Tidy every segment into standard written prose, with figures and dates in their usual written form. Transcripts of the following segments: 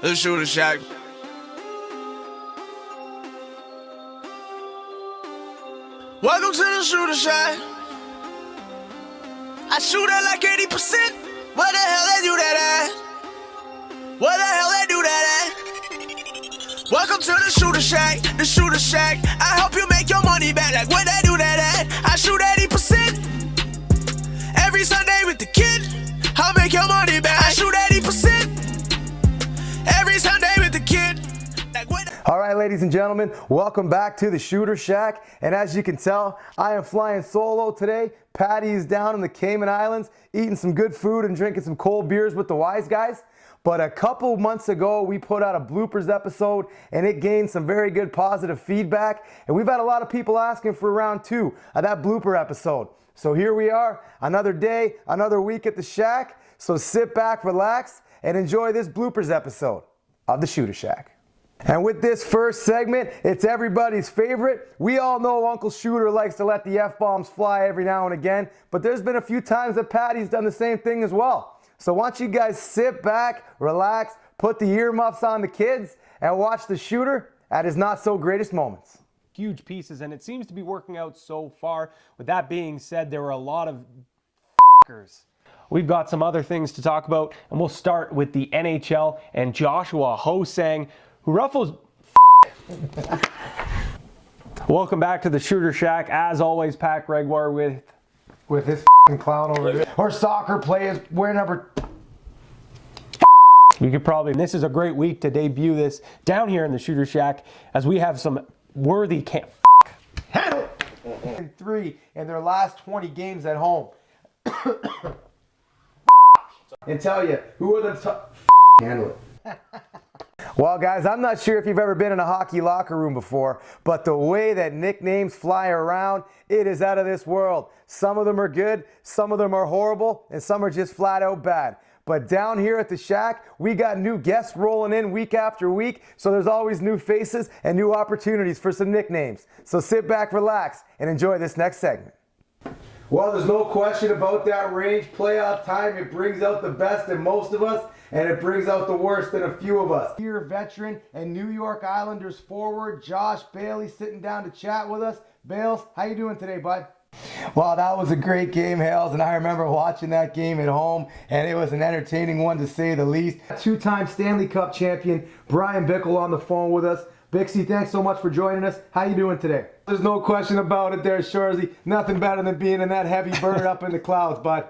The Shooter Shack. Welcome to the Shooter Shack. I shoot at like 80%. Where the hell they do that at? Where the hell they do that at? Welcome to the Shooter Shack. The Shooter Shack. I help you make your money back. Like where they do that at? I shoot 80%. Every Sunday with the kid. I'll make your money back. I shoot 80%. Every Sunday with the kid. All right, ladies and gentlemen, welcome back to the Shooter Shack. And as you can tell, I am flying solo today. Patty is down in the Cayman Islands, eating some good food and drinking some cold beers with the wise guys. But a couple months ago, we put out a bloopers episode, and it gained some very good positive feedback. And we've had a lot of people asking for round 2 of that blooper episode. So here we are, another day, another week at the Shack. So sit back, relax, and enjoy this bloopers episode of the Shooter Shack. And with this first segment, it's everybody's favorite. We all know Uncle Shooter likes to let the F-bombs fly every now and again, but there's been a few times that Patty's done the same thing as well. So why don't you guys sit back, relax, put the earmuffs on the kids, and watch the Shooter at his not so greatest moments. Huge pieces, and it seems to be working out so far. With that being said, there were a lot of f***ers. We've got some other things to talk about, and we'll start with the NHL and Joshua Ho-Sang, who ruffles Welcome back to the Shooter Shack. As always, Pat Gregoire with his clown over there. Or soccer players wear number. You could probably, this is a great week to debut this down here in the Shooter Shack, as we have some worthy Handle it! And 3 in their last 20 games at home. And tell you, who are the top handle it. Well, guys, I'm not sure if you've ever been in a hockey locker room before, but the way that nicknames fly around, it is out of this world. Some of them are good, some of them are horrible, and some are just flat out bad. But down here at the Shack, we got new guests rolling in week after week, so there's always new faces and new opportunities for some nicknames. So sit back, relax, and enjoy this next segment. Well, there's no question about that range playoff time. It brings out the best in most of us, and it brings out the worst in a few of us. Here, veteran and New York Islanders forward Josh Bailey sitting down to chat with us. Bales, how you doing today, bud? Well, that was a great game, Hales, and I remember watching that game at home, and it was an entertaining one to say the least. Two-time Stanley Cup champion Brian Bickle on the phone with us. Bixie, thanks so much for joining us. How you doing today? There's no question about it there, Shorzy. Nothing better than being in that heavy bird up in the clouds, bud.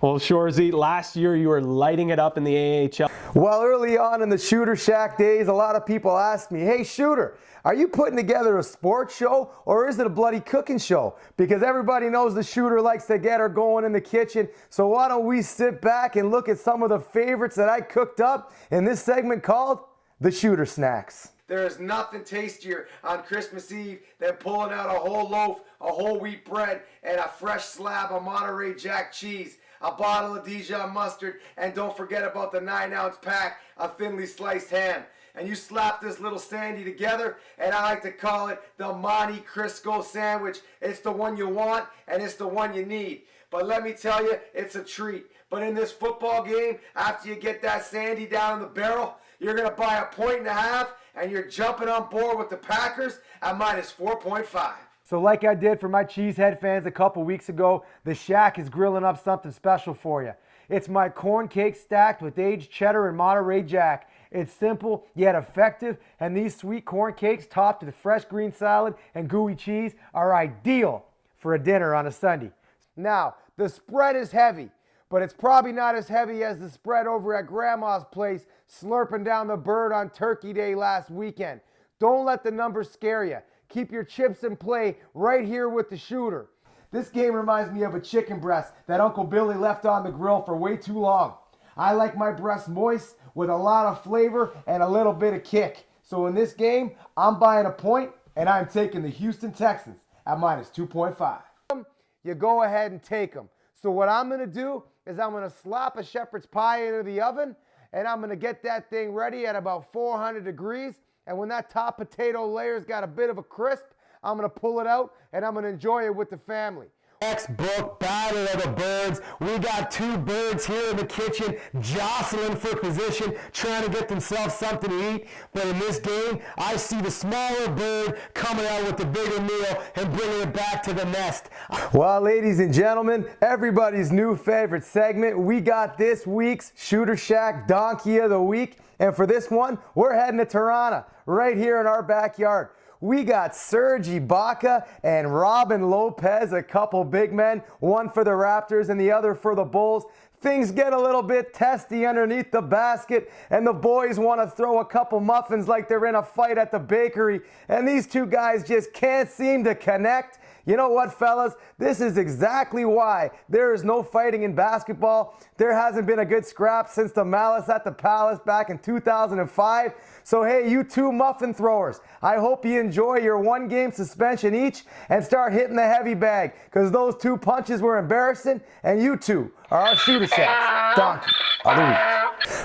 Well, Shorzy, last year you were lighting it up in the AHL. Well, early on in the Shooter Shack days, a lot of people asked me, hey, Shooter, are you putting together a sports show or is it a bloody cooking show? Because everybody knows the Shooter likes to get her going in the kitchen. So why don't we sit back and look at some of the favorites that I cooked up in this segment called The Shooter Snacks. There is nothing tastier on Christmas Eve than pulling out a whole loaf of whole wheat bread and a fresh slab of Monterey Jack cheese, a bottle of Dijon mustard, and don't forget about the 9-ounce pack of thinly sliced ham. And you slap this little sandy together, and I like to call it the Monte Crisco sandwich. It's the one you want, and it's the one you need. But let me tell you, it's a treat. But in this football game, after you get that sandy down in the barrel, you're going to buy a 1.5, and you're jumping on board with the Packers at minus 4.5. So like I did for my Cheesehead fans a couple weeks ago, the Shack is grilling up something special for you. It's my corn cake stacked with aged cheddar and Monterey Jack. It's simple yet effective, and these sweet corn cakes topped with fresh green salad and gooey cheese are ideal for a dinner on a Sunday. Now, the spread is heavy, but it's probably not as heavy as the spread over at Grandma's place slurping down the bird on Turkey Day last weekend. Don't let the numbers scare you. Keep your chips in play right here with the Shooter. This game reminds me of a chicken breast that Uncle Billy left on the grill for way too long. I like my breast moist with a lot of flavor and a little bit of kick. So in this game, I'm buying a point and I'm taking the Houston Texans at minus 2.5. You go ahead and take them. So what I'm going to do is I'm going to slap a shepherd's pie into the oven, and I'm going to get that thing ready at about 400 degrees. And when that top potato layer's got a bit of a crisp, I'm going to pull it out, and I'm going to enjoy it with the family. Textbook battle of the birds. We got two birds here in the kitchen jostling for position, trying to get themselves something to eat. But in this game, I see the smaller bird coming out with the bigger meal and bringing it back to the nest. Well, ladies and gentlemen, everybody's new favorite segment. We got this week's Shooter Shack Donkey of the Week. And for this one, we're heading to Toronto, right here in our backyard. We got Serge Ibaka and Robin Lopez, a couple big men, one for the Raptors and the other for the Bulls. Things get a little bit testy underneath the basket, and the boys want to throw a couple muffins like they're in a fight at the bakery, and these two guys just can't seem to connect. You know what, fellas? This is exactly why there is no fighting in basketball. There hasn't been a good scrap since the Malice at the Palace back in 2005. So hey, you two muffin throwers, I hope you enjoy your one-game suspension each and start hitting the heavy bag, because those two punches were embarrassing, and you two are our Shooter Shacks Donkey of the Week.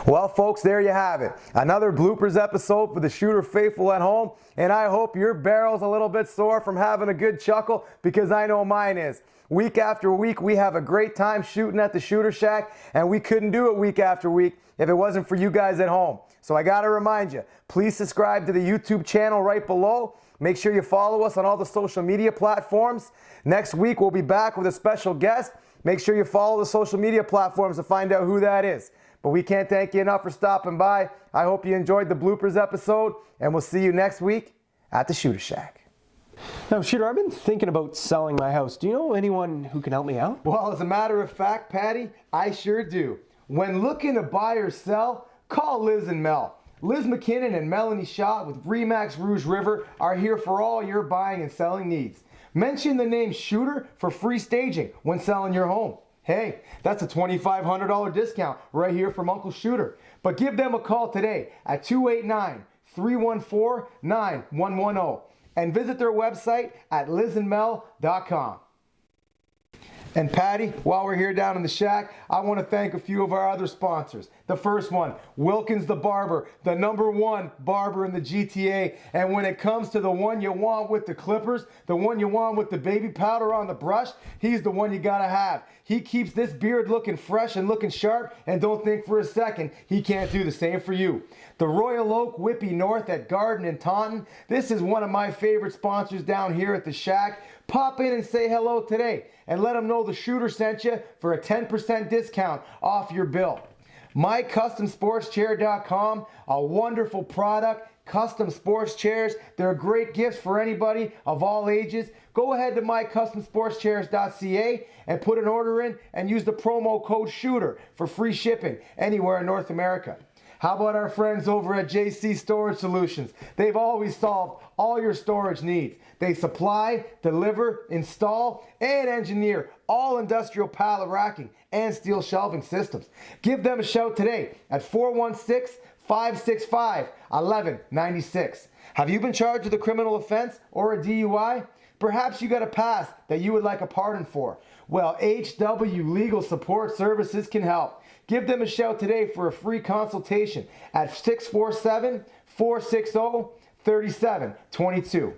Well, folks, there you have it. Another bloopers episode for the Shooter faithful at home, and I hope your barrel's a little bit sore from having a good chuckle, because I know mine is. Week after week, we have a great time shooting at the Shooter Shack, and we couldn't do it week after week if it wasn't for you guys at home. So I gotta remind you, please subscribe to the YouTube channel right below. Make sure you follow us on all the social media platforms. Next week, we'll be back with a special guest. Make sure you follow the social media platforms to find out who that is. But we can't thank you enough for stopping by. I hope you enjoyed the bloopers episode, and we'll see you next week at the Shooter Shack. Now, Shooter, I've been thinking about selling my house. Do you know anyone who can help me out? Well, as a matter of fact, Patty, I sure do. When looking to buy or sell, call Liz and Mel. Liz McKinnon and Melanie Schott with Remax Rouge River are here for all your buying and selling needs. Mention the name Shooter for free staging when selling your home. Hey, that's a $2,500 discount right here from Uncle Shooter. But give them a call today at 289-314-9110 and visit their website at lizandmel.com. And Patty, while we're here down in the shack, I want to thank a few of our other sponsors. The first one, Wilkins the Barber, the #1 barber in the GTA. And when it comes to the one you want with the clippers, the one you want with the baby powder on the brush, he's the one you gotta have. He keeps this beard looking fresh and looking sharp, and don't think for a second he can't do the same for you. The Royal Oak Whippy North at Garden in Taunton. This is one of my favorite sponsors down here at the shack. Pop in and say hello today and let them know the Shooter sent you for a 10% discount off your bill. MyCustomSportsChair.com, a wonderful product. Custom sports chairs, they're great gifts for anybody of all ages. Go ahead to mycustomsportschairs.ca and put an order in and use the promo code SHOOTER for free shipping anywhere in North America. How about our friends over at JC Storage Solutions? They've always solved all your storage needs. They supply, deliver, install, and engineer all industrial pallet racking and steel shelving systems. Give them a shout today at 416-565-1196. Have you been charged with a criminal offense or a DUI? Perhaps you got a past that you would like a pardon for. Well, HW Legal Support Services can help. Give them a shout today for a free consultation at 647-460-3722.